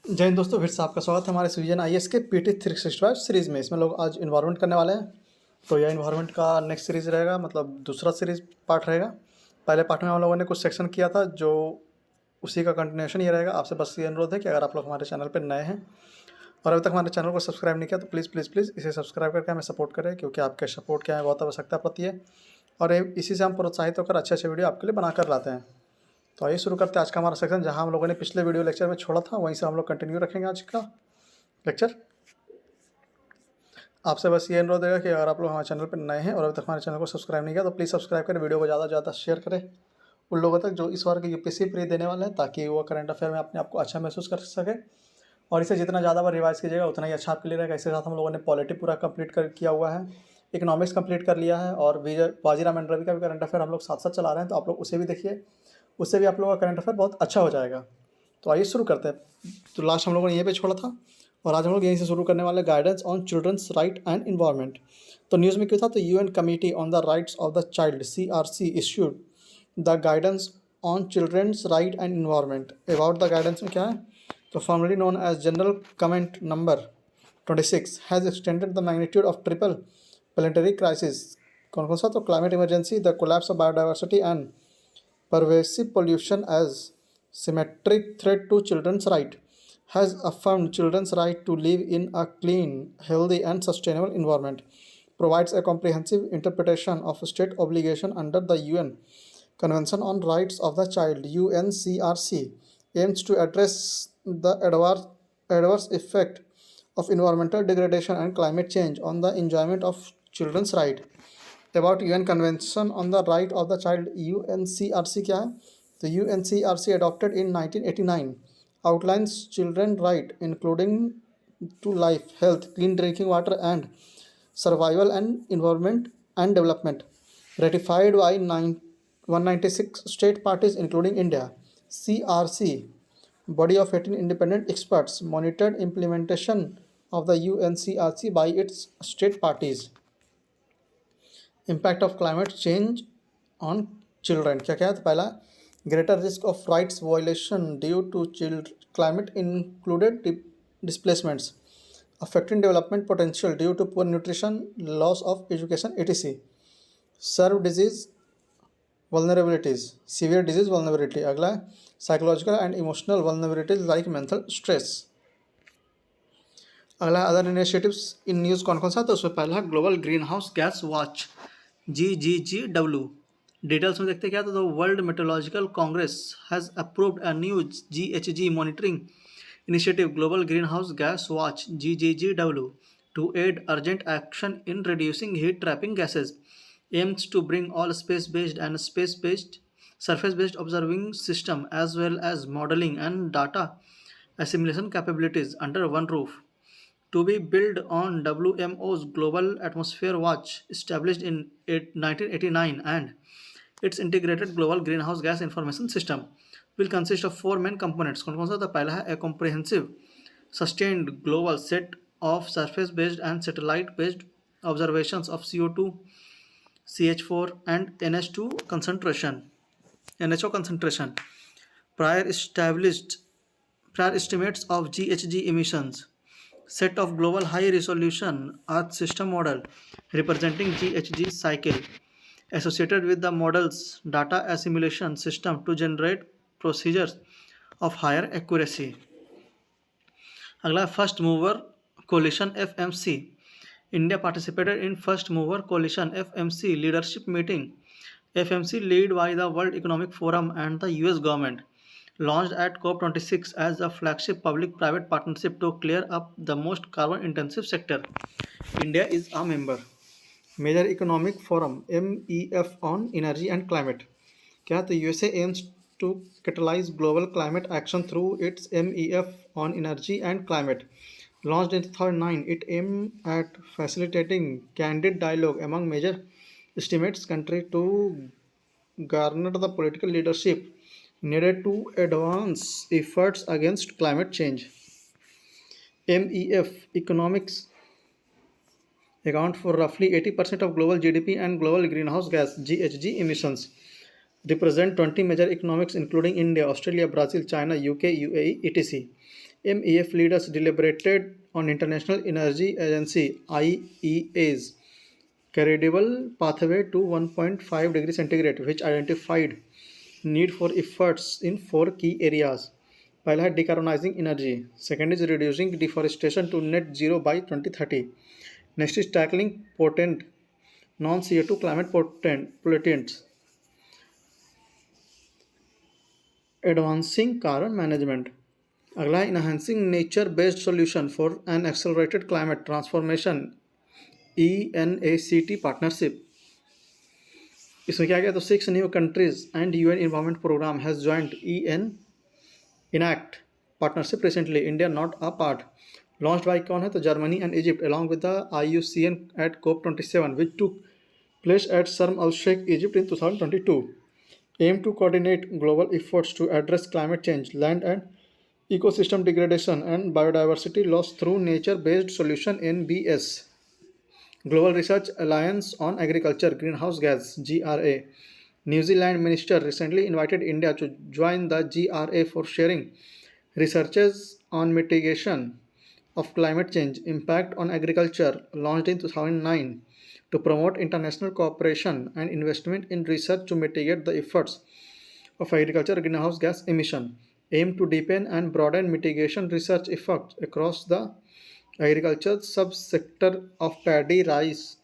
जय हिंद दोस्तों, फिर से आपका स्वागत है हमारे विजन आईएएस के पीटी 365 सीरीज़ में। इसमें लोग आज इन्वायरमेंट करने वाले हैं। तो यह इन्वायरमेंट का नेक्स्ट सीरीज़ रहेगा, मतलब दूसरा सीरीज़ पार्ट रहेगा। पहले पार्ट में हम लोगों ने कुछ सेक्शन किया था, जो उसी का कंटिन्यूशन ये रहेगा। आपसे बस ये अनुरोध है कि अगर आप लोग हमारे चैनल पर नए हैं और अभी तक हमारे चैनल को सब्सक्राइब नहीं किया तो प्लीज़ प्लीज़ प्लीज़ इसे सब्सक्राइब करके हमें सपोर्ट करें, क्योंकि आपके सपोर्ट की हमें बहुत आवश्यकता पड़ती है और इसी से हम प्रोत्साहित होकर अच्छे अच्छे वीडियो आपके लिए बना कर लाते हैं। तो आइए शुरू करते हैं आज का हमारा सेक्शन। जहां हम लोगों ने पिछले वीडियो लेक्चर में छोड़ा था, वहीं से हम लोग कंटिन्यू रखेंगे आज का लेक्चर। आपसे बस ये अनुरोध है कि अगर आप लोग हमारे चैनल पर नए हैं और अभी तक हमारे चैनल को सब्सक्राइब नहीं किया तो प्लीज़ सब्सक्राइब करें, वीडियो को ज़्यादा से ज़्यादा शेयर करें उन लोगों तक जो इस बार के यूपीएससी प्री देने वाले हैं, ताकि वो करंट अफेयर में अपने आप को अच्छा महसूस कर सके। और इसे जितना ज़्यादा बार रिवाइज कीजिएगा उतना ही अच्छा आपके लिए रहेगा। इसके साथ हम लोगों ने पॉलिटी पूरा कंप्लीट किया हुआ है, इकोनॉमिक्स कंप्लीट कर लिया है, और बाजीराव एंड रवि का भी करंट अफेयर हम लोग साथ साथ चला रहे हैं। तो आप लोग उसे भी देखिए, उससे भी आप लोगों का करंट अफेयर बहुत अच्छा हो जाएगा। तो आइए शुरू करते हैं। तो लास्ट हम लोगों ने यहीं पे छोड़ा था और आज हम लोग यहीं से शुरू करने वाले guidance on childrens right and environment. तो न्यूज़ में क्यों था, तो UN committee on the rights of the child CRC issued the guidance on childrens right and environment. About the guidance में क्या है, तो formally known as general comment number 26 has extended the magnitude of triple planetary crisis. कौन कौन सा, तो climate emergency, the collapse of biodiversity and pervasive pollution as symmetric threat to children's right, has affirmed children's right to live in a clean, healthy and sustainable environment, provides a comprehensive interpretation of state obligation under the UN Convention on Rights of the Child UNCRC, aims to address the adverse effect of environmental degradation and climate change on the enjoyment of children's right। About UN convention on the right of the child UNCRC क्या है, तो UNCRC adopted in 1989 outlines children right including to life, health, clean drinking water and survival and environment and development, ratified by 196 state parties including India। CRC body of 18 independent experts monitored implementation of the UNCRC by its state parties। Impact of climate change on children क्या क्या है, तो पहला greater risk of rights violation due to climate included displacements, affecting development potential due to poor nutrition, loss of education etc। Severe disease vulnerabilities, severe disease vulnerability. अगला है psychological and emotional vulnerabilities like mental stress. अगला other initiatives in news कौन कौन सा, तो उसमें पहला है global green house gas watch GGGW। Details में देखते क्या था, तो world meteorological congress has approved a new GHG monitoring initiative global green house gas watch GGGW to aid urgent action in reducing heat trapping gases, aims to bring all space based and space based surface based observing system as well as modeling and data assimilation capabilities under one roof, to be built on WMO's Global Atmosphere Watch established in 1989, and its integrated global greenhouse gas information system will consist of 4 main components। कौन कौन सा, तो पहला है a comprehensive sustained global set of surface based and satellite based observations of CO2, CH4 and NH2 concentration, NHO concentration, prior estimates of GHG emissions, set of global high resolution earth system model representing GHG cycle associated with the model's data assimilation system to generate procedures of higher accuracy। अगला first mover coalition FMC। India participated in first mover coalition FMC leadership meeting, FMC led by the World Economic Forum and the US government, launched at COP26 as a flagship public-private partnership to clear up the most carbon-intensive sector। India is a member। Major Economic Forum MEF on Energy and Climate क्या, तो USA aims to catalyze global climate action through its MEF on Energy and Climate, launched in 2009. It aimed at facilitating candid dialogue among major estimates country to garner the political leadership needed to advance efforts against climate change। MEF economics account for roughly 80% of global GDP and global greenhouse gas GHG emissions, represent 20 major economies including India, Australia, Brazil, China, UK, UAE, etc. MEF leaders deliberated on International Energy Agency IEA's credible pathway to 1.5 degree centigrade, which identified need for efforts in 4 key areas. पहला है decarbonizing energy, second is reducing deforestation to net zero by 2030, next is tackling potent non-CO2 climate pollutants, advancing carbon management. अगला है enhancing nature based solution for an accelerated climate transformation ENACT partnership. इसमें क्या गया तो 6 new countries and UN Environment Program has joined ENACT partnership recently. India not a part. Launched by कौन है तो Germany and Egypt along with the IUCN at COP27 which took place at Sharm el Sheikh, Egypt in 2022. Aim to coordinate global efforts to address climate change, land and ecosystem degradation and biodiversity loss through nature-based solution NBS. Global Research Alliance on Agriculture Greenhouse Gas GRA. New Zealand minister recently invited India to join the GRA for sharing researches on mitigation of climate change impact on agriculture, launched in 2009 to promote international cooperation and investment in research to mitigate the effects of agriculture greenhouse gas emission. Aim to deepen and broaden mitigation research efforts across the agriculture subsector of paddy, rice,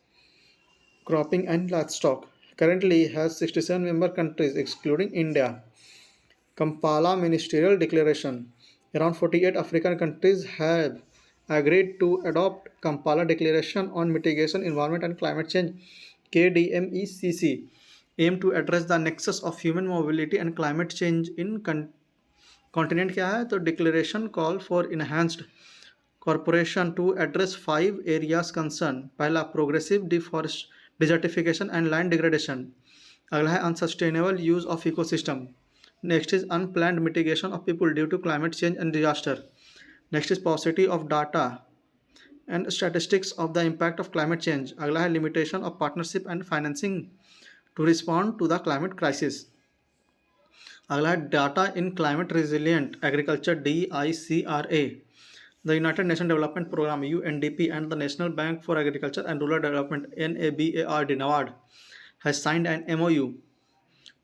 cropping and livestock. Currently has 67 member countries excluding India. Kampala Ministerial Declaration. Around 48 African countries have agreed to adopt Kampala Declaration on Mitigation, Environment and Climate Change KDMECC. Aim to address the nexus of human mobility and climate change in continent क्या है तो declaration call for enhanced cooperation to address 5 areas concern. पहला progressive desertification and land degradation. अगला है unsustainable use of ecosystem. Next is unplanned mitigation of people due to climate change and disaster. Next is paucity of data and statistics of the impact of climate change. अगला है limitation of partnership and financing to respond to the climate crisis. अगला है data in climate resilient agriculture DICRA. The United Nations Development Programme UNDP and the National Bank for Agriculture and Rural Development NABARD has signed an MOU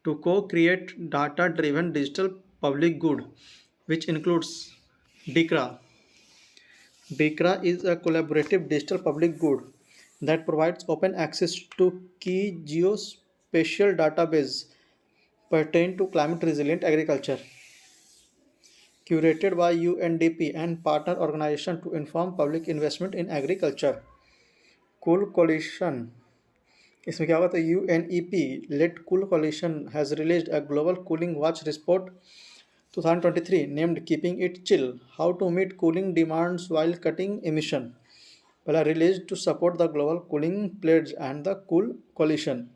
to co-create data-driven digital public good, which includes DICRA. DICRA is a collaborative digital public good that provides open access to key geospatial database pertain to climate resilient agriculture, curated by UNDP and partner organization to inform public investment in agriculture. Cool Coalition. इसमें क्या होगा तो UNEP led Cool Coalition has released a global cooling watch report 2023 named Keeping It Chill: How to Meet Cooling Demands While Cutting Emission. पहला released to support the global cooling pledge and the Cool Coalition.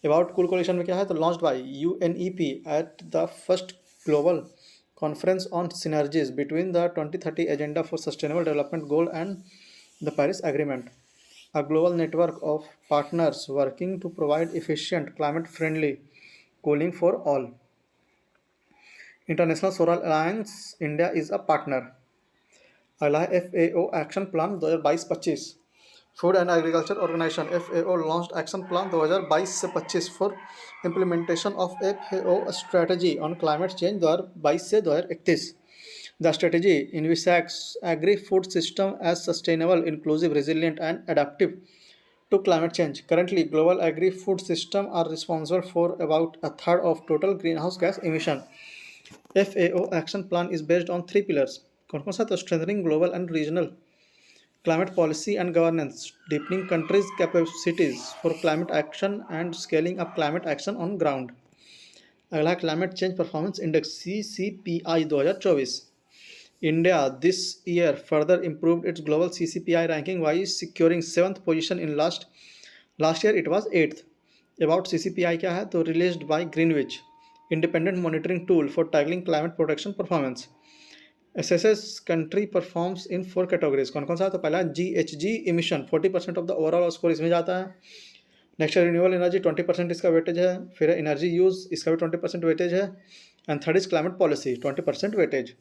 About Cool Coalition में क्या है तो launched by UNEP at the first global conference on synergies between the 2030 Agenda for Sustainable Development Goal and the Paris Agreement, a global network of partners working to provide efficient, climate-friendly cooling for all. International Solar Alliance, India is a partner. अगला है FAO action plan 2022-25. Food and agriculture organization FAO launched action plan 2022 से 25 for implementation of FAO strategy on climate change 2022 से 2031. The strategy envisages agri-food system as sustainable, inclusive, resilient, and adaptive to climate change. Currently, global agri-food systems are responsible for about a third of total greenhouse gas emission. FAO action plan is based on 3 pillars. कौन कौन सा तो strengthening global and regional climate policy and governance, deepening countries' capacities for climate action, and scaling up climate action on ground. अगला climate change performance index CCPI 2024. India this year further improved its global CCPI ranking by securing 7th position in last year it was 8th. About CCPI क्या है तो released by Greenwich, independent monitoring tool for tackling climate protection performance. assesses country performs in 4 categories. कौन कौन सा तो पहला GHG emission 40% of the overall score इसमें जाता है. नेक्स्ट रिन्यूएबल एनर्जी 20% इसका वेटेज है. फिर एनर्जी यूज इसका भी 20% वेटेज है. And third is climate policy 20% weightage.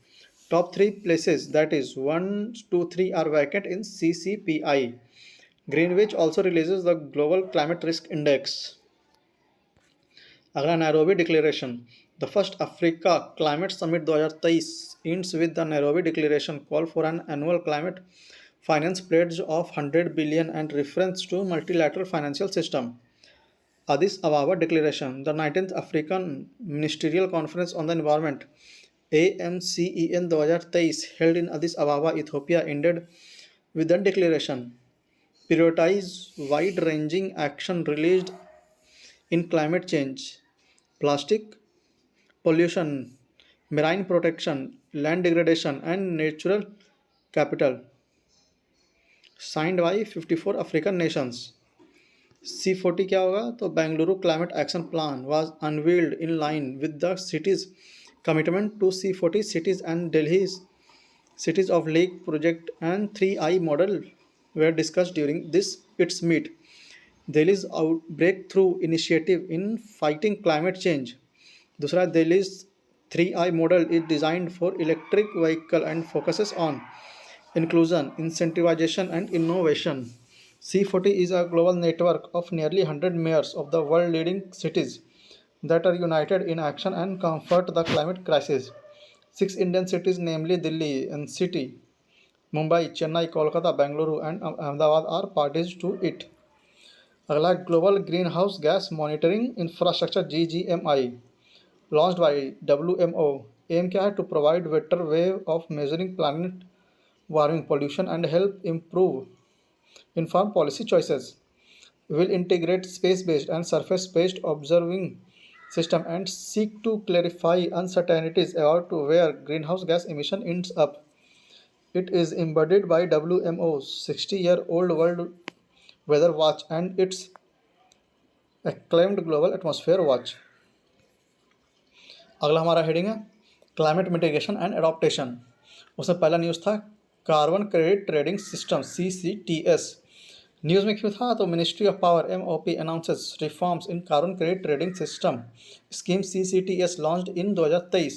Top 3 places, that is 1, 2, 3 are vacant in CCPI. Greenwich also releases the Global Climate Risk Index. अगला Nairobi declaration. The first Africa climate summit 2023 ends with the Nairobi Declaration call for an annual climate finance pledge of 100 billion and reference to multilateral financial system. Addis Ababa Declaration. The 19th African Ministerial Conference on the Environment AMCEN 2023 held in Addis Ababa, Ethiopia ended with the declaration. Prioritize wide-ranging action released in climate change, plastic pollution, marine protection, land degradation, and natural capital. Signed by 54 African nations. C40 क्या होगा? तो Bengaluru climate action plan was unveiled in line with the city's commitment to C40 cities, and Delhi's cities of lake project and 3I model were discussed during its meet. Delhi's breakthrough initiative in fighting climate change. दूसरा, Delhi's 3I model is designed for electric vehicle and focuses on inclusion, incentivization, and innovation. C40 is a global network of nearly 100 mayors of the world leading cities that are united in action and comfort the climate crisis. 6 Indian cities, namely Delhi, NCT, Mumbai, Chennai, Kolkata, Bengaluru, and Ahmedabad, are parties to it. अगला, global green house gas monitoring infrastructure GGMI launched by WMO. Aim क्या है? To provide better way of measuring planet warming pollution and help improve informed policy choices. Will integrate space-based and surface-based observing system and seek to clarify uncertainties about where greenhouse gas emission ends up. It is embodied by WMO's 60-year-old World Weather Watch and its acclaimed Global Atmosphere Watch. अगला हमारा heading है climate mitigation and adaptation. उसमें पहला news था carbon credit trading system CCTS. News में क्यों था? तो ministry of power MOP announces reforms in carbon credit trading system scheme CCTS launched in 2023.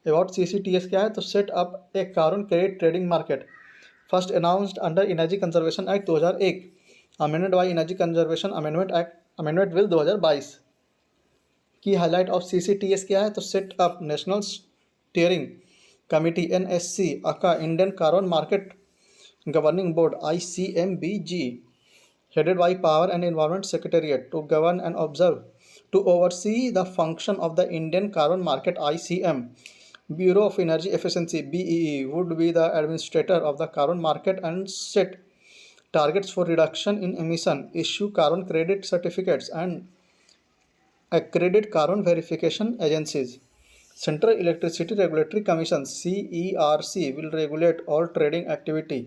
About CCTS क्या है? तो set up A carbon credit trading market, first announced under energy conservation act 2001, amended by energy conservation amendment bill 2022. की highlight of CCTS क्या है? तो set up national steering committee NSC Aka Indian carbon market governing board ICMBG headed by Power and Environment Secretariat to govern and oversee the function of the Indian Carbon Market ICM. Bureau of Energy Efficiency BEE would be the administrator of the carbon market and set targets for reduction in emission, issue carbon credit certificates, and accredit carbon verification agencies. Central Electricity Regulatory Commission CERC will regulate all trading activity.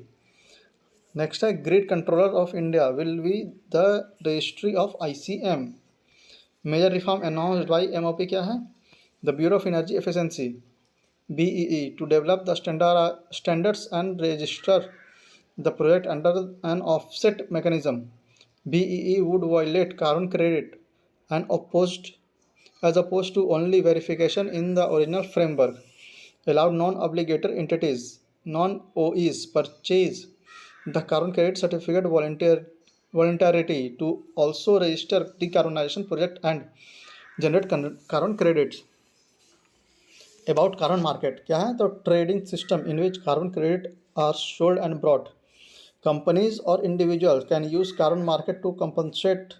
Next है grid controller of India will be the registry of ICM. Major reform announced by MOP क्या है? The bureau of energy efficiency BEE to develop the standards and register the project under an offset mechanism. BEE would violate carbon credit and opposed to only verification in the original framework. Allowed non-obligatory entities, non-OEs, purchase the carbon credit certificate voluntarily to also register decarbonization project and generate carbon credits. About carbon market क्या है? तो trading system in which carbon credit are sold and bought. Companies or individuals can use carbon market to compensate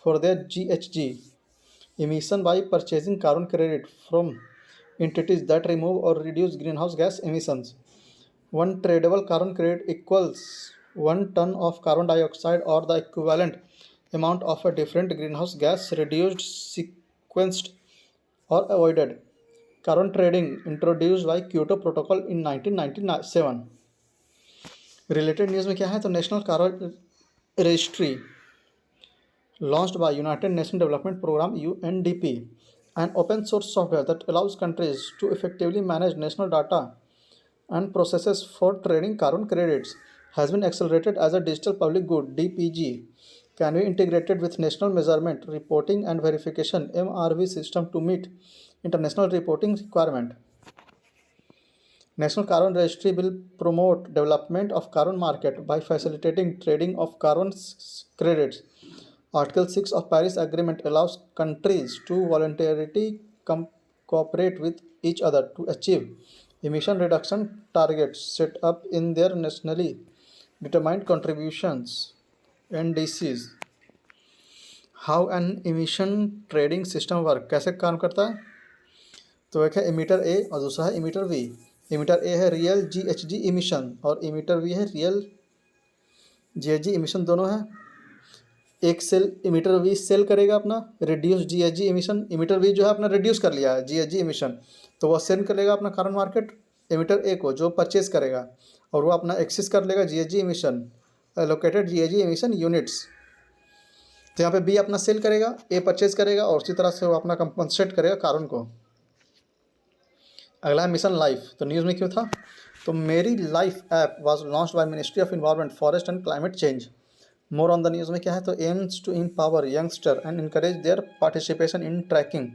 for their GHG emission by purchasing carbon credit from entities that remove or reduce greenhouse gas emissions. One tradable carbon credit equals 1 ton of carbon dioxide or the equivalent amount of a different greenhouse gas reduced, sequenced, or avoided. Carbon trading introduced by Kyoto Protocol in 1997. Related news में क्या है? तो national carbon registry launched by United Nations Development Program UNDP, an open source software that allows countries to effectively manage national data and processes for trading carbon credits, has been accelerated as a digital public good DPG, can be integrated with national measurement, reporting and verification MRV system to meet international reporting requirement. National carbon registry will promote development of carbon market by facilitating trading of carbon credits. Article 6 of Paris Agreement allows countries to voluntarily cooperate with each other to achieve emission reduction targets set up in their nationally determined contributions (NDCs). How an emission trading system work? कैसे काम करता है? तो एक है emitter ए और दूसरा है इमीटर वी। इमीटर ए है रियल जीएचजी इमिशन और इमीटर वी है रियल जीएचजी इमिशन, दोनों है। एक सेल इमीटर वी सेल करेगा अपना reduce GHG emission. Emitter B जो है अपना रिड्यूस कर लिया है जीएचजी इमिशन, तो वह सेंड करेगा अपना कार्बन मार्केट इमीटर ए को जो परचेज करेगा, और वो अपना एक्सेस कर लेगा GHG emission allocated GHG emission units. तो यहाँ पे बी अपना सेल करेगा, ए परचेज करेगा, और उसी तरह से वो अपना कंपनसेट करेगा कार्बन को। अगला मिशन लाइफ। तो न्यूज़ में क्यों था? तो Meri life app was launched by ministry of environment forest and climate change. More on the news में क्या है? तो aims to empower youngster and encourage their participation in tracking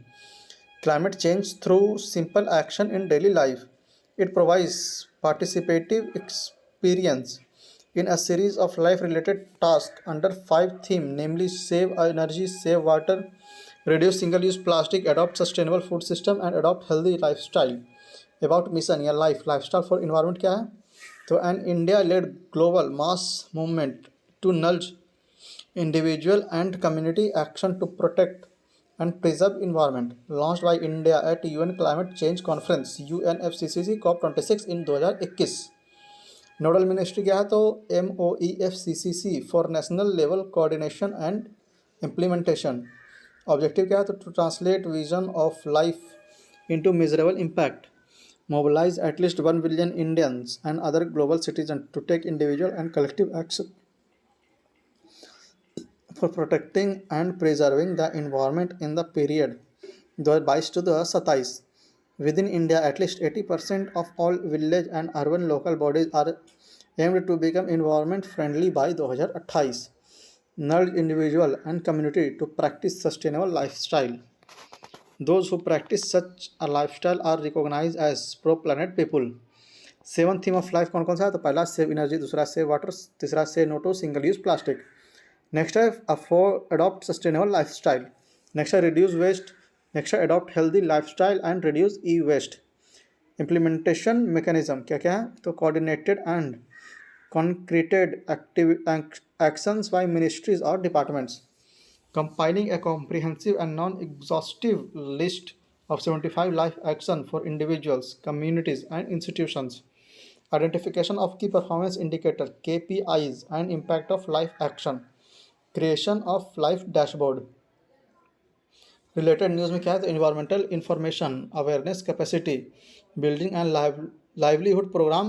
climate change through simple action in daily life. It provides participative experience in a series of life-related tasks under 5 themes, namely save energy, save water, reduce single-use plastic, adopt sustainable food system, and adopt healthy lifestyle. About mission या lifestyle for environment क्या है? तो an India-led global mass movement to nudge individual and community action to protect and preserve environment, launched by India at UN Climate Change Conference UNFCCC COP26 in 2021. Nodal ministry क्या है? तो MOEFCCC for national level coordination and implementation. Objective क्या है? तो to translate vision of life into measurable impact, mobilize at least 1 billion Indians and other global citizen to take individual and collective action for protecting and preserving the environment in the period 2022 to 2027. Within India, at least 80% of all village and urban local bodies are aimed to become environment friendly by 2028. Nudge individual and community to practice sustainable lifestyle. Those who practice such a lifestyle are recognized as pro-planet people. 7th theme of life कौन कौन सा है? तो पहला save energy, दूसरा save water, तीसरा save no to single use plastic. Next है adopt sustainable lifestyle. Next है रिड्यूस वेस्ट। नेक्स्ट है adopt healthy lifestyle and reduce e waste. Implementation mechanism क्या क्या है? तो coordinated and concreted actions by ministries or departments, compiling a comprehensive and non-exhaustive list of 75 life actions for individuals, communities, and institutions, identification of key performance indicators KPIs and impact of life action, creation of life dashboard. Related news में क्या है? तो environmental information awareness capacity building and livelihood program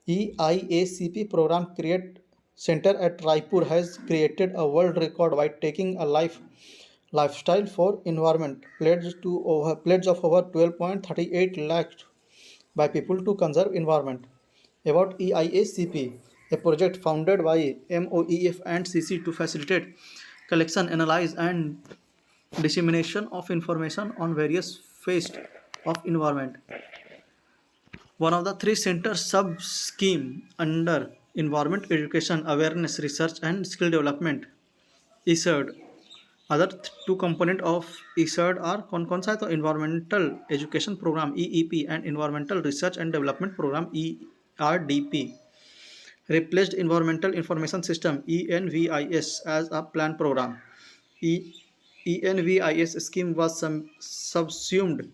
EIACP program create center at Raipur has created a world record by taking a lifestyle for environment pledge of over 12.38 lakhs by people to conserve environment. About EIACP, a project founded by MOEF and CC to facilitate collection, analyze and dissemination of information on various facets of environment. One of the 3 centers sub-scheme under environment education, awareness, research and skill development ESERD. Other 2 component of ESERD are कौन सा है? तो environmental education program EEP and environmental research and development program ERDP. Replaced environmental information system ENVIS as a planned program. ENVIS scheme was subsumed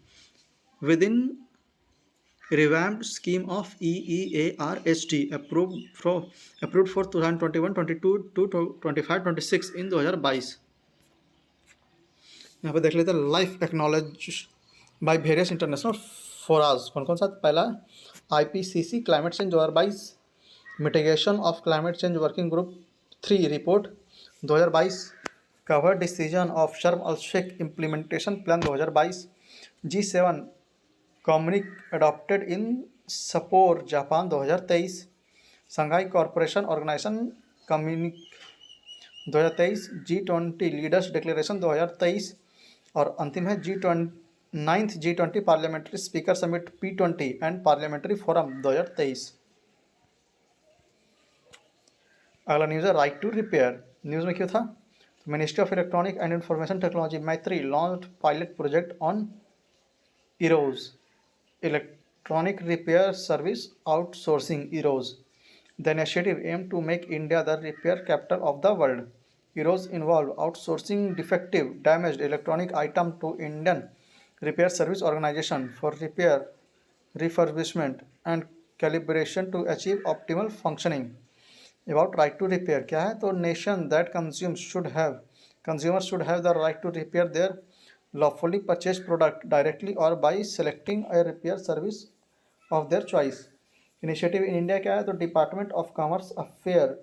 within revamped scheme of EEARHT approved for 2021-22 to 25-26 in 2022. यहाँ पे देख लेते हैं life acknowledge by various international fora कौन कौन सा? पहला IPCC climate change 2022, mitigation of climate change working group 3 report 2022, cover decision of Sharm el Sheikh implementation plan 2022, G7 communique adopted in Sapporo Japan 2023, Shanghai corporation organisation communique 2023, G20 leaders declaration 2023 और अंतिम है G20 9th G20 parliamentary speaker summit P20 and parliamentary forum 2023। अगला news है right to repair. News में क्यों था? Ministry of electronic and information technology MeitY launch pilot project on ERSO electronic repair service outsourcing ERSO. The initiative aimed to make India the repair capital of the world. Heroes involve outsourcing defective, damaged electronic items to Indian Repair Service Organization for repair, refurbishment, and calibration to achieve optimal functioning. About right to repair, क्या है? तो nation that consumers should have the right to repair their lawfully purchased product directly or by selecting a repair service of their choice. Initiative in India क्या है? तो department of commerce affair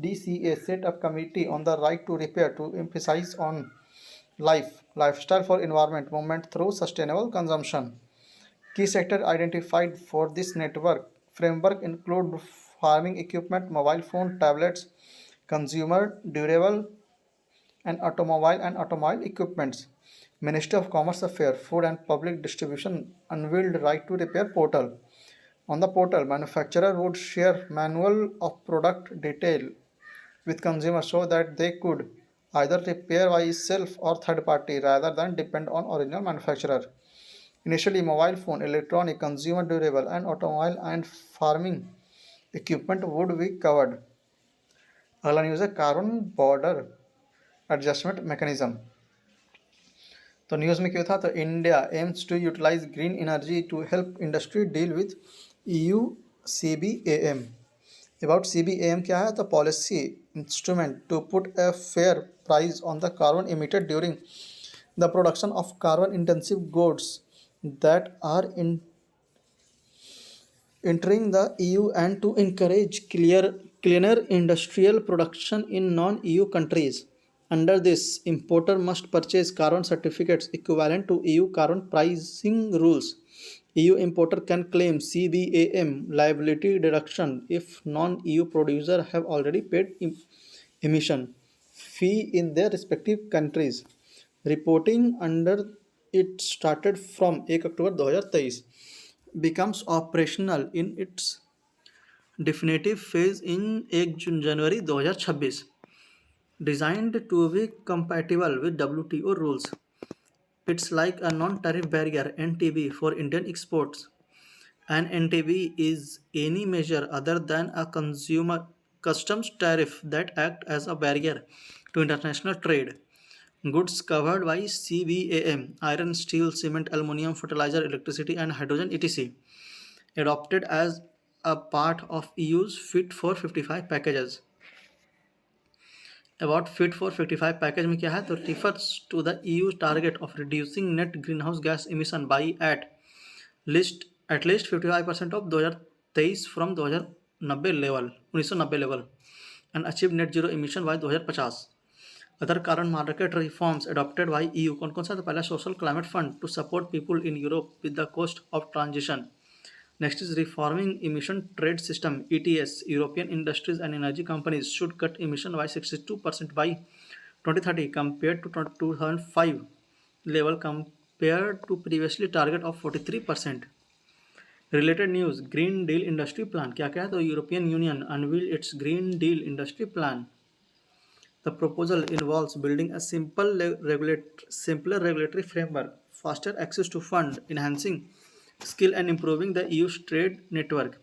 DCA set up committee on the right to repair to emphasise on lifestyle for environment movement through sustainable consumption. Key sector identified for this network framework include farming equipment, mobile phone, tablets, consumer durable and automobile equipments. Ministry of Commerce Affairs, Food and Public Distribution unveiled right to repair portal. On the portal, manufacturer would share manual of product detail with consumers so that they could either repair by self or third party rather than depend on original manufacturer. Initially, mobile phone, electronic, consumer durable, and automobile and farming equipment would be covered. अगला news है carbon border adjustment mechanism. तो news में क्यों था? तो India aims to utilize green energy to help industry deal with EU CBAM। About CBAM क्या है? तो policy instrument to put a fair price on the carbon emitted during the production of carbon intensive goods that are entering the EU and to encourage cleaner industrial production in non-EU countries. Under this, importer must purchase carbon certificates equivalent to EU carbon pricing rules. EU importer can claim CBAM liability deduction if non-EU producers have already paid emission fee in their respective countries. Reporting under it started from 1 October 2023, becomes operational in its definitive phase in 1 January 2026. Designed to be compatible with WTO rules. It's like a non-tariff barrier (NTB) for Indian exports. An NTB is any measure other than a consumer customs tariff that act as a barrier to international trade. Goods covered by CBAM: iron, steel, cement, aluminum, fertilizer, electricity, and hydrogen, etc. Adopted as a part of EU's Fit for 55 packages. About Fit for 55 package में क्या है? तो refers to the EU target of reducing net greenhouse gas emission by at least 55% of 2023 from 1990 level and achieve net zero emission by 2050. Other carbon market reforms adopted by EU कौन कौन सा? तो पहला social climate fund to support people in Europe with the cost of transition. Next is reforming emission trade system ETS. European industries and energy companies should cut emission by 62% by 2030 compared to 2005 level compared to previously target of 43%. Related news, Green Deal Industry Plan. क्या क्या है? तो European Union unveiled its Green Deal Industry Plan. The proposal involves building a simpler regulatory framework, faster access to fund, enhancing skill and improving the EU's trade network.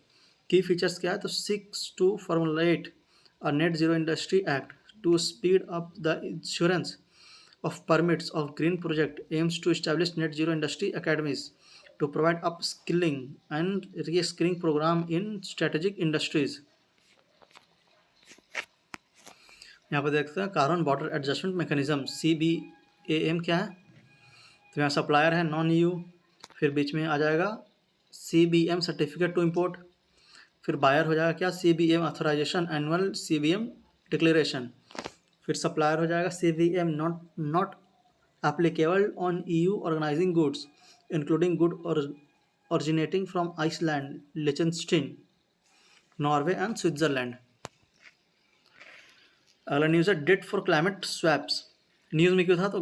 Key features क्या है? तो seeks to formulate a net zero industry act to speed up the issuance of permits of green project, aims to establish net zero industry academies to provide upskilling and reskilling program in strategic industries. यहाँ पर देखते हैं carbon border adjustment mechanism CBAM क्या है? तो यहाँ supplier है non EU, फिर बीच में आ जाएगा CBM सर्टिफिकेट टू इम्पोर्ट, फिर बायर हो जाएगा क्या? CBM authorization annual CBM declaration, फिर सप्लायर हो जाएगा CBM not applicable on EU organizing goods including good originating from Iceland, Liechtenstein, Norway and Switzerland. अगला न्यूज़ है debt for climate swaps. News में क्यों था? तो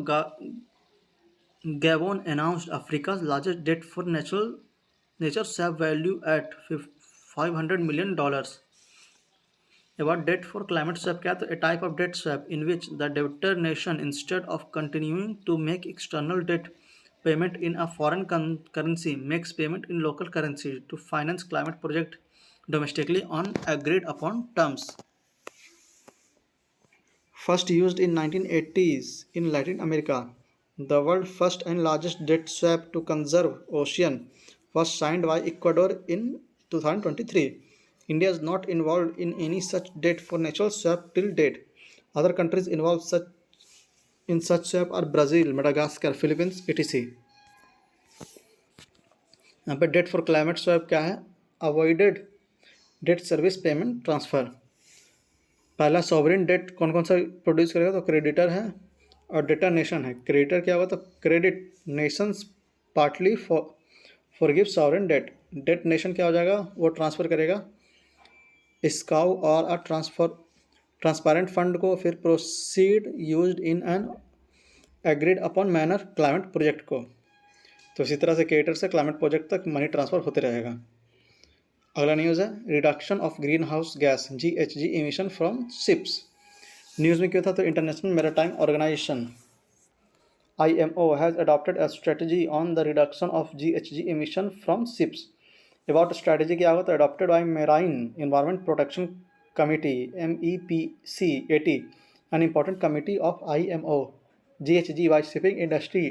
Gabon announced Africa's largest debt for nature swap value at $500 million. About debt for climate swap क्या है? तो a type of debt swap in which the debtor nation, instead of continuing to make external debt payment in a foreign currency, makes payment in local currency to finance climate project domestically on agreed upon terms. First used in 1980s in Latin America, the world's first and largest debt swap to conserve ocean was signed by Ecuador in 2023. India is not involved in any such debt for natural swap till date. Other countries involved in such swap are Brazil, Madagascar, Philippines, etc. यहाँ पे date for climate swap क्या है? Avoided debt service payment transfer. पहला sovereign date कौन कौन सा produce करेगा? तो क्रेडिटर है और डेटर नेशन है। क्रेडिटर क्या होगा? तो credit nations partly forgive sovereign debt. Debt nation क्या हो जाएगा? वो ट्रांसफ़र करेगा स्काउ और अ ट्रांसपेरेंट फंड को, फिर proceed used in an agreed upon manner climate project को। तो इसी तरह से क्रिएटर से क्लाइमेट प्रोजेक्ट तक मनी ट्रांसफ़र होते रहेगा। अगला न्यूज़ है reduction of green house gas GHG emission from ships. News में क्या था? तो international maritime organisation IMO has adopted a strategy on the reduction of GHG emission from ships. About strategy क्या होगा? तो adopted by Marine Environment Protection Committee MEPC 80, an important committee of IMO. GHG by shipping industry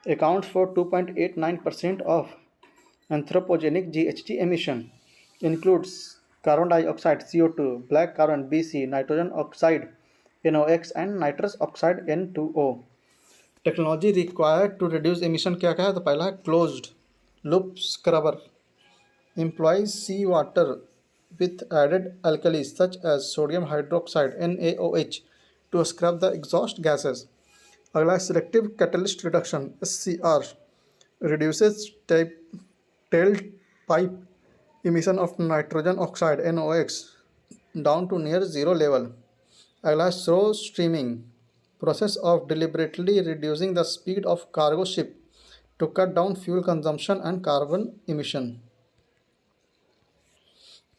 accounts for 2.89% of anthropogenic GHG emission, includes carbon dioxide CO2, black carbon BC, nitrogen oxide NOx and nitrous oxide N2O. Technology required to reduce emission क्या है? तो पहला है closed loop scrubber employs sea water with added alkalis such as sodium hydroxide NaOH to scrub the exhaust gases. अगला है selective catalyst reduction SCR reduces tail pipe emission of nitrogen oxide NOx down to near zero level. अगला है slow streaming process of deliberately reducing the speed of cargo ship to cut down fuel consumption and carbon emission.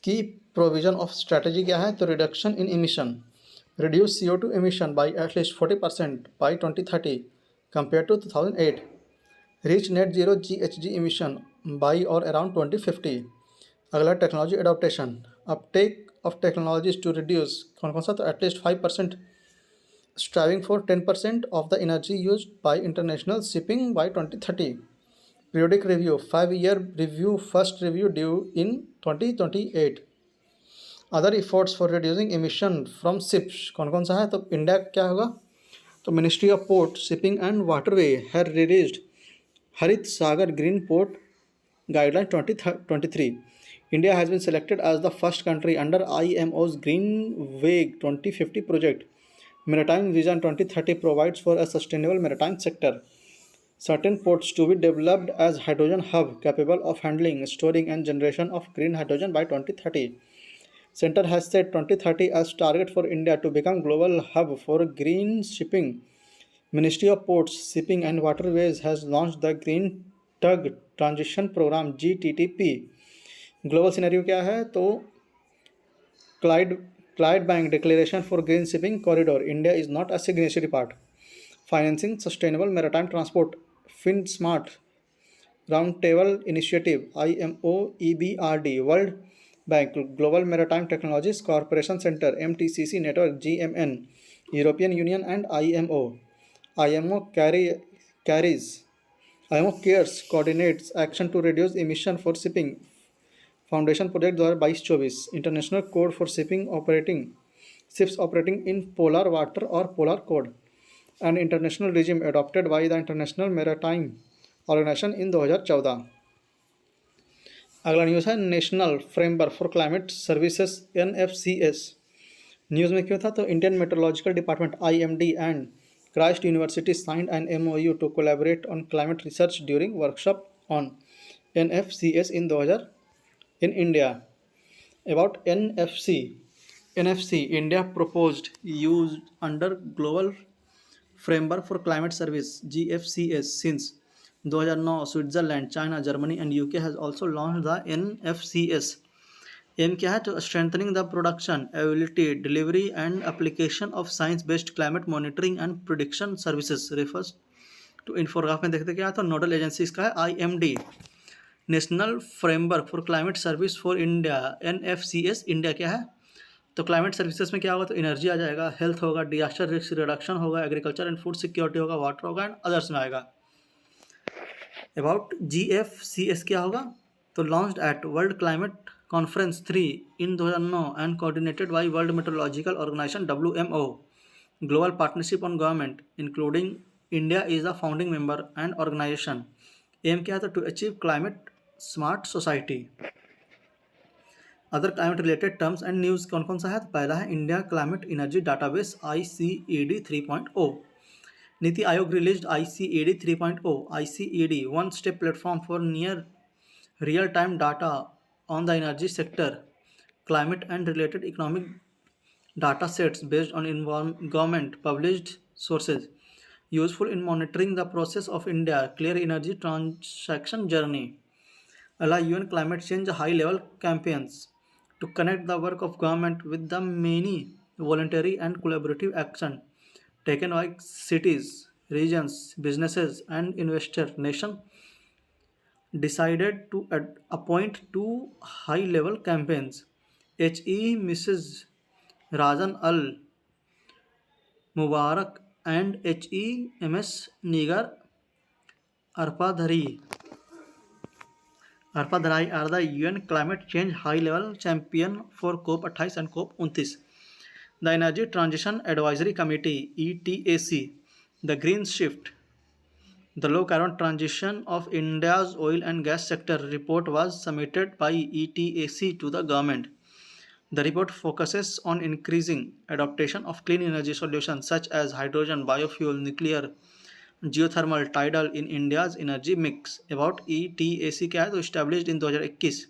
Key provision of strategy क्या है? तो reduction in emission, reduce CO2 emission by at least 40% by 2030 compared to 2008, reach net zero GHG emission by or around 2050. अगला technology adaptation uptake of technologies to reduce कौन कौन सा? तो at least 5%, striving for 10% of the energy used by international shipping by 2030. Periodic review 5-year review, first review due in 2028. Other efforts for reducing emission from ships कौन कौन सा है? तो India क्या होगा? तो ministry of port shipping and waterway have released Harit Sagar green port guideline 2023. India has been selected as the first country under IMO's Green Wave 2050 project. Maritime Vision 2030 provides for a sustainable maritime sector. Certain ports to be developed as hydrogen hub capable of handling, storing and generation of green hydrogen by 2030. Center has set 2030 as target for India to become global hub for green shipping. Ministry of Ports, Shipping and Waterways has launched the Green Tug Transition Program GTTP. Global scenario क्या है? तो Clyde Bank Declaration for Green Shipping Corridor. India is not a signatory part. Financing Sustainable Maritime Transport. FinSmart Roundtable Initiative. IMO EBRD. World Bank Global Maritime Technologies Corporation Center. MTCC Network GMN. European Union and IMO. IMO cares coordinates action to reduce emission for shipping. Foundation project 2022-24 international code for ships operating in polar water और polar code and international regime adopted by the international maritime organisation in 2014। अगला news है national framework for climate services NFCS। News में क्यों था? तो Indian meteorological department IMD and Christ university signed an MOU to collaborate on climate research during workshop on NFCS in India. About NFC, India proposed used under global framework for climate service GFCS since 2009. Switzerland, China, Germany and UK has also launch the NFCS. Aim क्या है? तो strengthening the production, ability, delivery and application of science based climate monitoring and prediction services refers to infograph में देखते क्या है? तो nodal agency इसका है IMD, national framework for climate service for India, NFCS. India क्या है? तो क्लाइमेट सर्विसेज में क्या होगा? तो एनर्जी आ जाएगा, हेल्थ होगा, डिजास्टर रिस्क रिडक्शन होगा, एग्रीकल्चर एंड फूड सिक्योरिटी होगा, वाटर होगा एंड अदर्स में आएगा. अबाउट GFCS क्या होगा? तो launched at world climate conference 3 in 2009 and coordinated by world meteorological organisation WMO. Global partnership on government including India is the founding member and organisation. Aim क्या है? तो to achieve climate smart society. Other climate related terms and news कौन कौन सा है? तो पहला है India climate energy database ICED 3.0. NITI Aayog released ICED 3.0. ICED one step platform for near real time data on the energy sector, climate and related economic data sets based on government published sources, useful in monitoring the process of India clear energy transaction journey. Allow UN climate change high level campaigns to connect the work of government with the many voluntary and collaborative action taken by cities, regions, businesses and investor nation decided to appoint two high level campaigns. HE Mrs. Rajan Al Mubarak and HE MS Nigar Arpadhari are the UN climate change high level champion for COP 28 and COP 29. The Energy Transition Advisory Committee ETAC, the Green Shift, the low carbon transition of India's oil and gas sector report was submitted by ETAC to the government. The report focuses on increasing adaptation of clean energy solutions such as hydrogen, biofuel, nuclear, geothermal, tidal in India's energy mix. About ETAC क्या है? तो established in 2021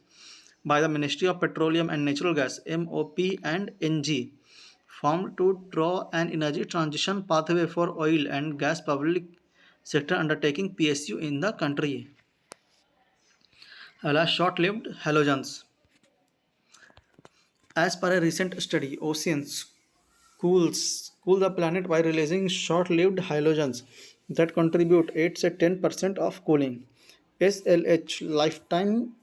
by the Ministry of Petroleum and Natural Gas MOP and NG, formed to draw an energy transition pathway for oil and gas public sector undertaking PSU in the country. Short-lived halogens. As per a recent study, oceans cool the planet by releasing short-lived halogens that contribute 8 to 10% of cooling. SLH, lifetime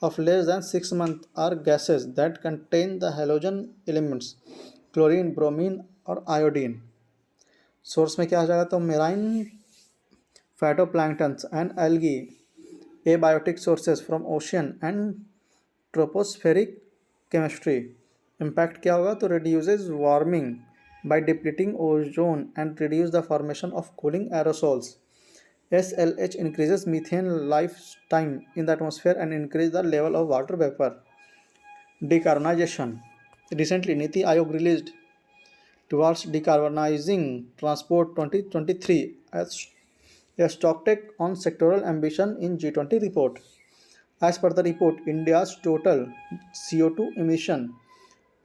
of less than 6 months, are gases that contain the halogen elements chlorine, bromine और iodine. Source में क्या आ जाएगा? तो marine phytoplanktons and algae, abiotic sources from ocean and tropospheric chemistry. Impact क्या होगा? तो reduces warming by depleting ozone and reduce the formation of cooling aerosols. SLH increases methane lifetime in the atmosphere and increase the level of water vapor. Decarbonization. Recently, Niti Aayog released towards decarbonizing transport 2023 as a stocktake on sectoral ambition in G20 report. As per the report, India's total CO2 emission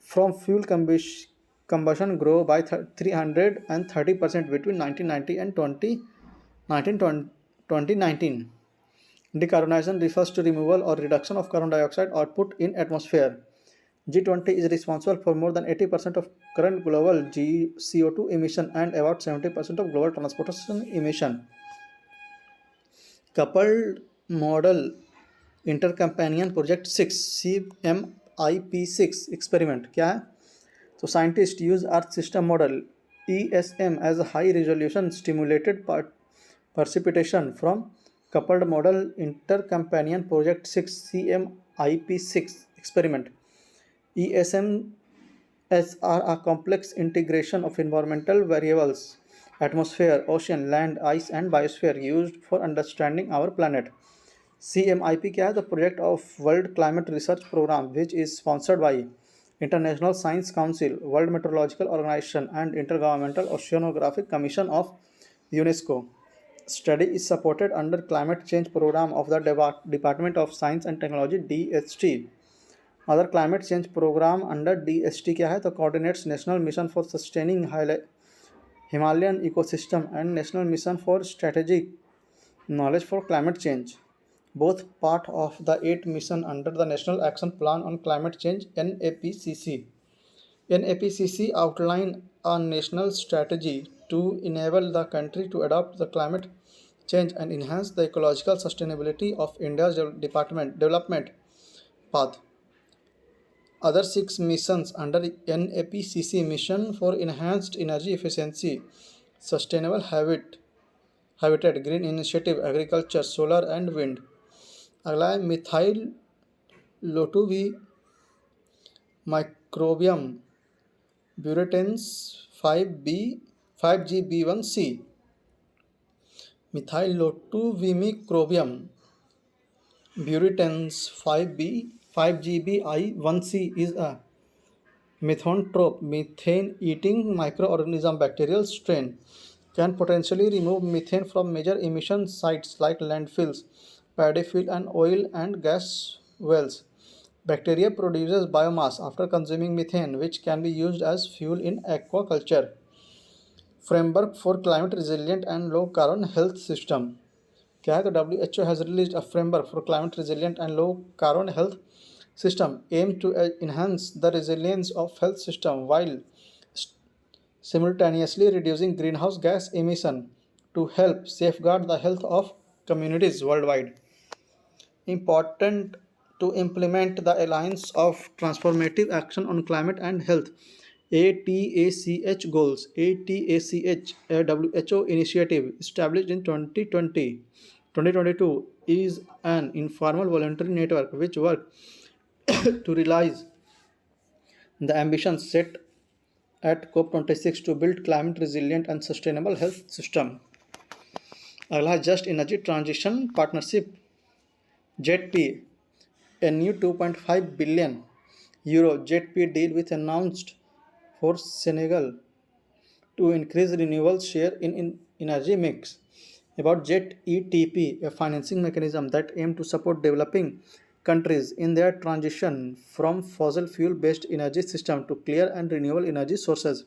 from fuel combustion grew by 330% between 1990 and 2019. Decarbonization refers to removal or reduction of carbon dioxide output in atmosphere. G20 is responsible for more than 80% of current global CO2 emission and about 70% of global transportation emission. Coupled Model Intercompanion Project 6 CMIP6 experiment क्या है? तो scientists use Earth System Model ESM as a high resolution stimulated precipitation from Coupled Model Intercompanion Project 6 CMIP6 experiment. ESMs are a complex integration of environmental variables, atmosphere, ocean, land, ice and biosphere used for understanding our planet. CMIP क्या है? The project of World Climate Research Program which is sponsored by International Science Council, World Meteorological Organization and Intergovernmental Oceanographic Commission of UNESCO. Study is supported under Climate Change Program of the Department of Science and Technology DST. Other climate change programme under DST क्या है? तो coordinates national mission for sustaining Himalayan ecosystem and National Mission for Strategic Knowledge for Climate Change, both part of the 8 mission under the National Action Plan on Climate Change NAPCC. NAPCC outlined a national strategy to enable the country to adopt the climate change and enhance the ecological sustainability of India's development path. Other 6 missions under the NAPCC mission for enhanced energy efficiency, sustainable habitat, green initiative, agriculture, solar and wind. अगला है Methylotuvimicrobium buryatense 5GB1C. Methylotuvimicrobium buryatense 5GB1C is a methanotrope, methane-eating microorganism bacterial strain, can potentially remove methane from major emission sites like landfills, paddy field and oil and gas wells. Bacteria produces biomass after consuming methane, which can be used as fuel in aquaculture. Framework for climate resilient and low carbon health system. क्या है तो WHO has released a framework for climate resilient and low carbon health system aimed to enhance the resilience of health system while simultaneously reducing greenhouse gas emission to help safeguard the health of communities worldwide. Important to implement the Alliance of Transformative Action on Climate and Health ATACH goals. ATACH, a WHO initiative established in 2022, is an informal voluntary network which works to realize the ambitions set at COP26 to build climate resilient and sustainable health system. अगला है just energy transition partnership JETP, a new 2.5 billion euro JETP deal with announced for Senegal to increase renewable share in energy mix. About JETP, a financing mechanism that aims to support developing countries in their transition from fossil fuel based energy system to clear and renewable energy sources.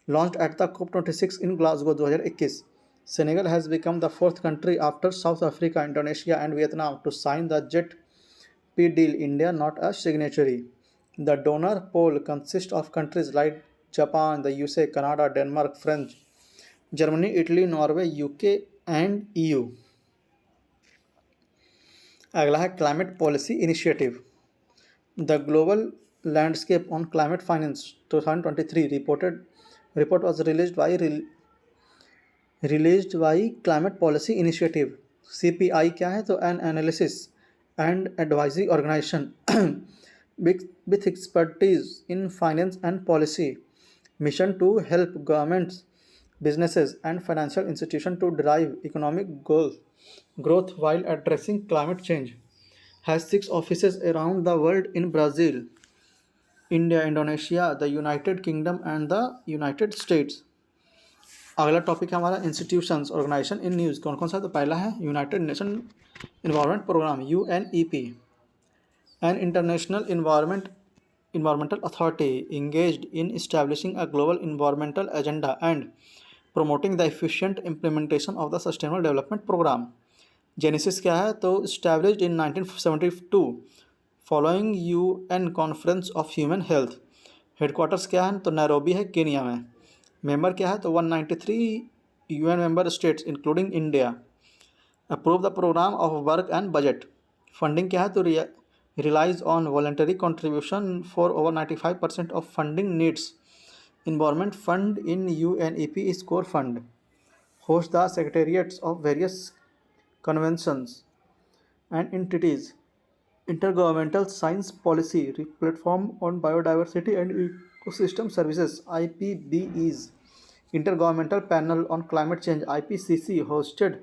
Launched at the COP26 in Glasgow 2021, Senegal has become the 4th country after South Africa, Indonesia and Vietnam to sign the JETP deal, India not a signatory. The donor pool consists of countries like Japan, the USA, Canada, Denmark, France, Germany, Italy, Norway, UK and EU. अगला है climate policy initiative. The global landscape on climate finance 2023 report was released by Climate Policy Initiative. CPI क्या है तो an analysis and advisory organization with expertise in finance and policy mission to help governments, businesses and financial institutions to drive economic growth while addressing climate change. Has 6 offices around the world in Brazil, India, Indonesia, the United Kingdom and the United States. अगला topic है हमारा institutions organisation इन news. कौन कौन सा तो पहला है united nation environment programme UNEP, an international environmental authority engaged in establishing a global environmental agenda and promoting the efficient implementation of the sustainable development program. Genesis क्या है तो established in 1972 following UN Conference of Human Health. Headquarters क्या है तो Nairobi है Kenya में. Member क्या है तो 193 UN member states including India. Approve the program of work and budget. Funding क्या है तो relies on voluntary contribution for over 95% of funding needs. Environment fund in UNEP is core fund. Host the secretariats of various conventions and entities. Intergovernmental Science Policy Platform on Biodiversity and Ecosystem Services IPBES. Intergovernmental Panel on Climate Change IPCC hosted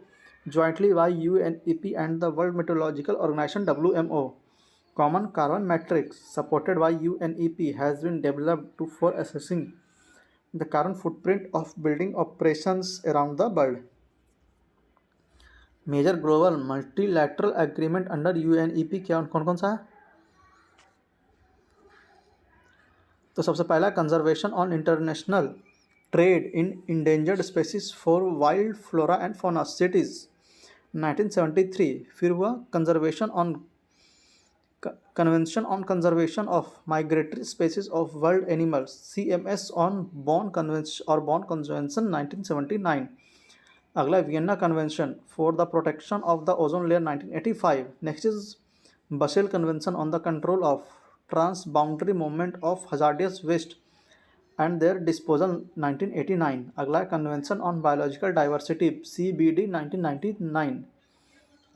jointly by UNEP and the World Meteorological Organization WMO. Common carbon matrix supported by UNEP has been developed for assessing the carbon footprint of building operations around the world. Major global multilateral agreement under UNEP क्या कौन कौन सा है तो सबसे पहला conservation on international trade in endangered species for wild flora and fauna CITES 1973। फिर हुआ convention on conservation of migratory species of world animals CMS on Bonn convention 1979। अगला Vienna convention for the protection of the ozone layer 1985। Next is Basel convention on the control of transboundary movement of hazardous waste and their disposal 1989। अगला है convention on biological diversity CBD 1999।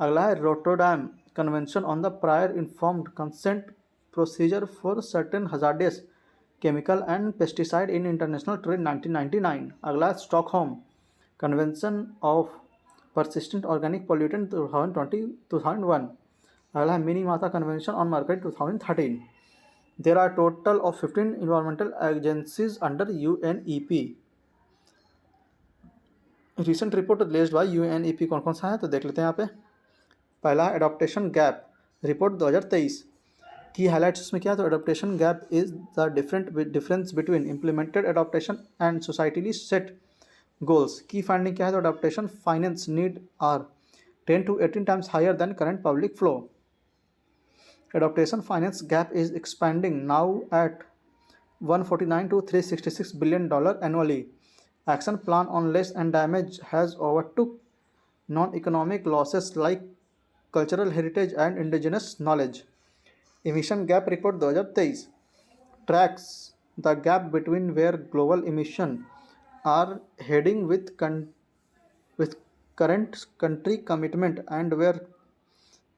अगला है Rotterdam convention on the prior informed consent procedure for certain hazardous chemical and pesticide in international trade 1999। अगला है Stockholm convention of persistent organic pollutant 2001। अगला है Minamata convention on mercury 2013। There are total of 15 environmental agencies under UNEP। Recent report released by UNEP कौन कौन सा है तो देख लेते हैं यहाँ पे। पहला है एडॉप्टेशन गैप रिपोर्ट 2023 की हाईलाइट्स इसमें क्या है तो adaptation gap is the difference between implemented adaptation and societally set goals. Key finding क्या है तो adaptation finance need are 10 to 18 times higher than current public flow। Adaptation finance gap is expanding now at 149 to 366 billion dollar annually। Action plan on loss and damage has overtook non-economic losses like cultural heritage and indigenous knowledge। Emission gap report 2023 tracks the gap between where global emission are heading with current country commitment and where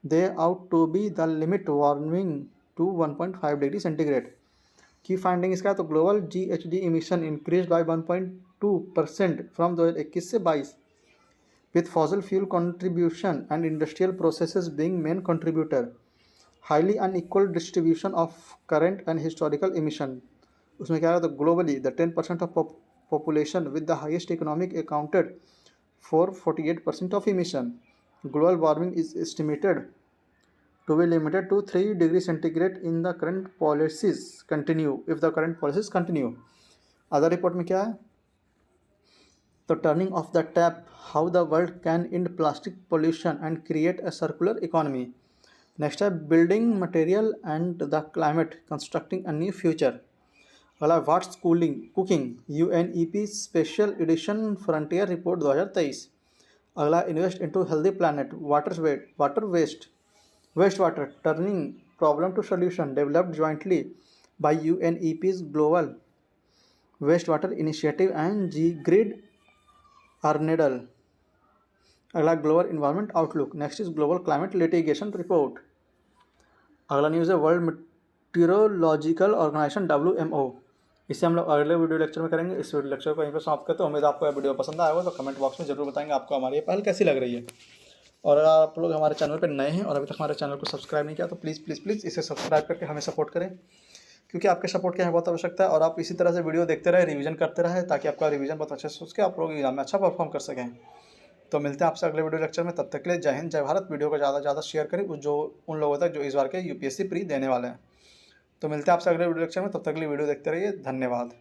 they ought to be the limit warming to 1.5 degree centigrade। की finding इसका है तो global GHG emission increase by 1.2% from 2021 से 22 with fossil fuel contribution and industrial processes being main contributor. Highly unequal distribution of current and historical emission. उसमें क्या है तो globally the 10% of population with the highest economic accounted for 48% of emission. Global warming is estimated to be limited to 3 degree centigrade in the current policies continue if the current policies continue। Other report में क्या है तो turning off the tap how the world can end plastic pollution and create a circular economy. Next है building material and the climate constructing a new future. अगला what's cooking UNEP special edition frontier report 2023। अगला invest into healthy planet water waste water turning problem to solution developed jointly by UNEP's global waste water initiative and GRID Arendal. अगला global environment outlook. Next is global climate litigation report. अगला news है world meteorological organisation WMO। इसे हम लोग अगले video lecture में करेंगे। इस वीडियो लेक्चर को यहीं पर समाप्त करते हैं। उम्मीद आपको यह वीडियो पसंद आया होगा तो कमेंट बॉक्स में जरूर बताएंगे आपको हमारी ये पहल कैसी लग रही है। और अगर आप लोग हमारे चैनल पर नए हैं और अभी तक हमारे चैनल को सब्सक्राइब नहीं किया तो प्लीज़ इसे सब्सक्राइब करके हमें सपोर्ट करें, क्योंकि आपके सपोर्ट की हमें बहुत आवश्यकता है। और आप इसी तरह से वीडियो देखते रहे, रिवीजन करते रहे, ताकि आपका रिवीजन बहुत अच्छे से उसके आप लोग एग्जाम में अच्छा परफॉर्म कर सकें। तो मिलते हैं आपसे अगले वीडियो लेक्चर में। तब तक के लिए जय हिंद जय भारत। वीडियो को ज़्यादा से ज़्यादा शेयर करें उन लोगों तक जो इस बार के UPSC प्री देने वाले हैं। तो मिलते हैं आपसे अगले वीडियो लेक्चर में। तब तक के लिए वीडियो देखते रहिए। धन्यवाद।